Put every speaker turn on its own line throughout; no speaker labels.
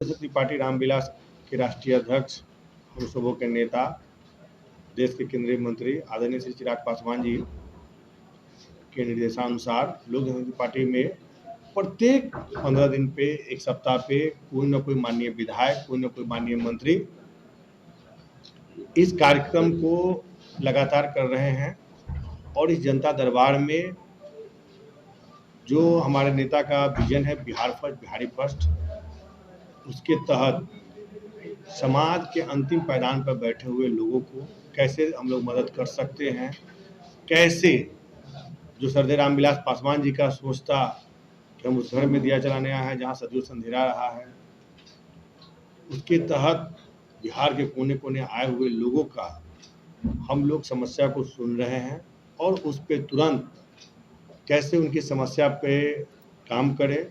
त्रिपाठी रामविलास के राष्ट्रीय अध्यक्ष, हम सबों के नेता, देश के केंद्रीय मंत्री आदरणीय श्री चिराग पासवान जी के निर्देशानुसार लोक जनशक्ति पार्टी में प्रत्येक 15 दिन पे, एक सप्ताह पे कोई न कोई माननीय विधायक, कोई न कोई माननीय मंत्री इस कार्यक्रम को लगातार कर रहे हैं। और इस जनता दरबार में जो हमारे नेता का विजन है बिहार फर्स्ट, बिहारी फर्स्ट, उसके तहत समाज के अंतिम पायदान पर बैठे हुए लोगों को कैसे हम लोग मदद कर सकते हैं, कैसे जो सरदार रामविलास पासवान जी का सोच था कि हम उस घर में दिया जलाने आए हैं जहाँ सदियों से अंधेरा रहा है, उसके तहत बिहार के कोने कोने आए हुए लोगों का हम लोग समस्या को सुन रहे हैं और उस पर तुरंत कैसे उनकी समस्या पे काम करें,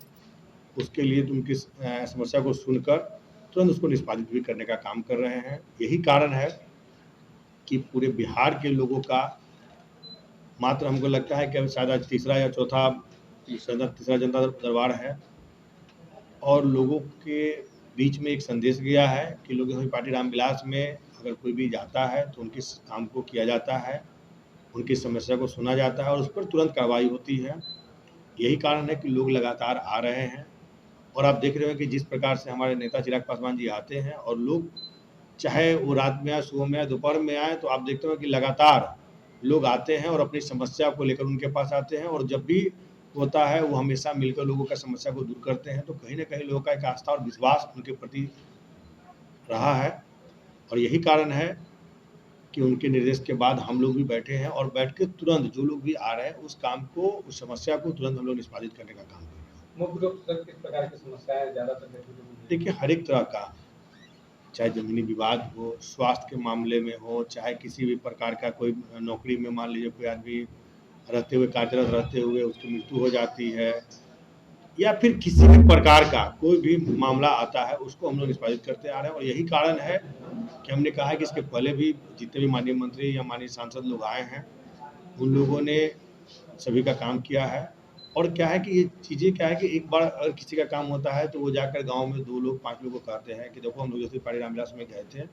उसके लिए उनकी समस्या को सुनकर तुरंत उसको निष्पादित भी करने का काम कर रहे हैं। यही कारण है कि पूरे बिहार के लोगों का मात्र हमको लगता है कि अभी शायद आज तीसरा या चौथा तीसरा जनता दरबार है और लोगों के बीच में एक संदेश गया है कि लोक जनशक्ति पार्टी रामविलास में अगर कोई भी जाता है तो उनके काम को किया जाता है, उनकी समस्या को सुना जाता है और उस पर तुरंत कार्रवाई होती है। यही कारण है कि लोग लगातार आ रहे हैं और आप देख रहे हो कि जिस प्रकार से हमारे नेता चिराग पासवान जी आते हैं और लोग चाहे वो रात में आए, सुबह में आए, दोपहर में आए, तो आप देखते हो कि लगातार लोग आते हैं और अपनी समस्या को लेकर उनके पास आते हैं और जब भी होता है वो हमेशा मिलकर लोगों का समस्या को दूर करते हैं। तो कहीं ना कहीं लोगों का एक आस्था और विश्वास उनके प्रति रहा है और यही कारण है कि उनके निर्देश के बाद हम लोग भी बैठे हैं और बैठ के तुरंत जो लोग भी आ रहे हैं उस काम को, उस समस्या को तुरंत हम लोग निष्पादित करने का काम कर रहे हैं।
मुख्य रूप से किस प्रकार की समस्याएं ज़्यादातर
देखिए, हर एक तरह का, चाहे ज़मीनी विवाद हो, स्वास्थ्य के मामले में हो, चाहे किसी भी प्रकार का कोई नौकरी में मान लीजिए कोई आदमी रहते हुए, कार्यरत रहते हुए उसकी मृत्यु हो जाती है या फिर किसी भी प्रकार का कोई भी मामला आता है उसको हम लोग निष्पादित करते आ रहे हैं। और यही कारण है कि हमने कहा है कि इसके पहले भी जितने भी माननीय मंत्री या माननीय सांसद लोग आए हैं उन लोगों ने सभी का काम किया है। और क्या है कि ये चीज़ें क्या है कि एक बार अगर किसी का काम होता है तो वो जाकर गांव में 2 लोग 5 लोग को कहते हैं कि देखो हम लोग जैसे पार्टी रामविलास में गए थे,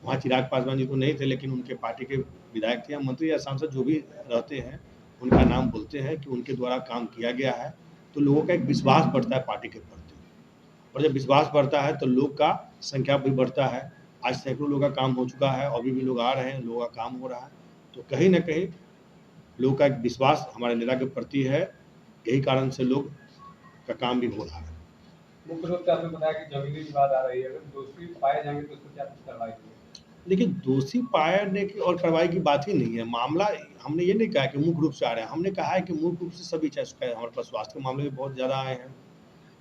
वहाँ चिराग पासवान जी तो नहीं थे लेकिन उनके पार्टी के विधायक थे या मंत्री या सांसद जो भी रहते हैं उनका नाम बोलते हैं कि उनके द्वारा काम किया गया है, तो लोगों का एक विश्वास बढ़ता है पार्टी के प्रति। और जब विश्वास बढ़ता है तो लोग का संख्या भी बढ़ता है। आज सैकड़ों लोगों का काम हो चुका है, अभी भी लोग आ रहे हैं, लोगों का काम हो रहा है, तो कहीं ना कहीं लोगों का एक विश्वास हमारे नेता के प्रति है। यही कारण से लोग का काम भी हो रहा है।
मुख्य रूप से आपने बताया कि जमीनी विवाद आ रही है, अगर दोषी पाए जाएंगे तो उस पर क्या कार्रवाई होगी?
देखिए, दोषी पाने की और कार्रवाई की बात ही नहीं है। मामला हमने ये नहीं कहा कि मुख्य रूप से आ रहे हैं, हमने कहा है कि मुख्य रूप से सभी चाहे हमारे पास स्वास्थ्य के मामले भी बहुत ज़्यादा आए हैं,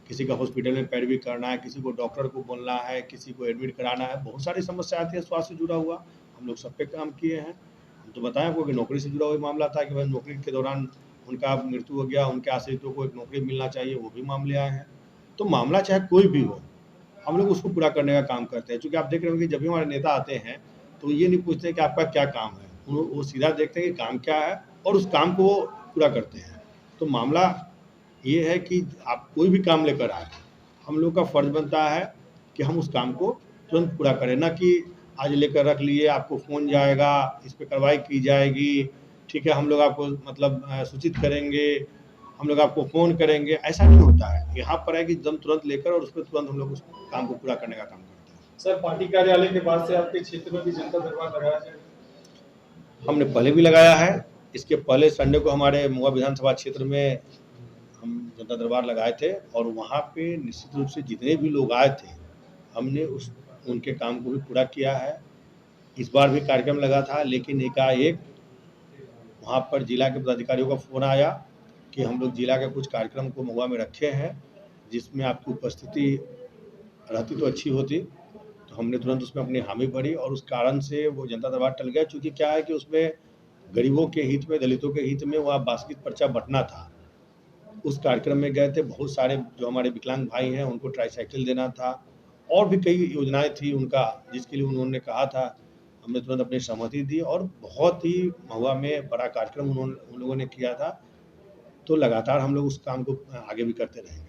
किसी का हॉस्पिटल में पैरवी करना है, किसी को डॉक्टर को बोलना है, किसी को एडमिट कराना है, बहुत सारी समस्या आती है स्वास्थ्य से जुड़ा हुआ। हम लोग सब पे काम किए हैं। हम तो बताएं आपको कि नौकरी से जुड़ा हुआ मामला था कि भाई नौकरी के दौरान उनका मृत्यु हो गया, उनके आश्रितों को एक नौकरी मिलना चाहिए, वो भी मामले आए हैं। तो मामला चाहे कोई भी हो, हम लोग उसको पूरा करने का काम करते हैं। चूँकि आप देख रहे हो कि जब भी हमारे नेता आते हैं तो ये नहीं पूछते कि आपका क्या काम है, वो सीधा देखते हैं कि काम क्या है और उस काम को वो पूरा करते हैं। तो मामला ये है कि आप कोई भी काम लेकर आए, हम लोग का फर्ज बनता है कि हम उस काम को तुरंत पूरा करें, ना कि आज लेकर रख लिए, आपको फ़ोन जाएगा, इस पे कार्रवाई की जाएगी, ठीक है, हम लोग आपको मतलब सूचित करेंगे, हम लोग आपको फ़ोन करेंगे, ऐसा नहीं होता है। यहाँ पर है कि एकदम तुरंत लेकर और उस पर तुरंत हम लोग उस काम को पूरा करने का काम करते हैं।
सर, पार्टी कार्यालय के बाद से आपके क्षेत्र में भी जनता दरबार लगाया जाएगा?
हमने पहले भी लगाया है। इसके पहले संडे को हमारे महुआ विधानसभा क्षेत्र में हम जनता दरबार लगाए थे और वहाँ पे निश्चित रूप से जितने भी लोग आए थे हमने उनके काम को भी पूरा किया है। इस बार भी कार्यक्रम लगा था लेकिन एकाएक वहाँ पर जिला के पदाधिकारियों का फ़ोन आया कि हम लोग जिला के कुछ कार्यक्रम को महुआ में रखे हैं जिसमें आपकी उपस्थिति रहती तो अच्छी होती, तो हमने तुरंत उसमें अपनी हामी भरी और उस कारण से वो जनता दरबार टल गया। चूँकि क्या है कि उसमें गरीबों के हित में, दलितों के हित में वह बास्केट पर्चा बँटना था। उस कार्यक्रम में गए थे, बहुत सारे जो हमारे विकलांग भाई हैं उनको ट्राईसाइकिल देना था और भी कई योजनाएँ थी उनका जिसके लिए उन्होंने कहा था। हमने तुरंत अपनी सहमति दी और बहुत ही महुआ में बड़ा कार्यक्रम उन लोगों ने किया था। तो लगातार हम लोग उस काम को आगे भी करते रहेंगे।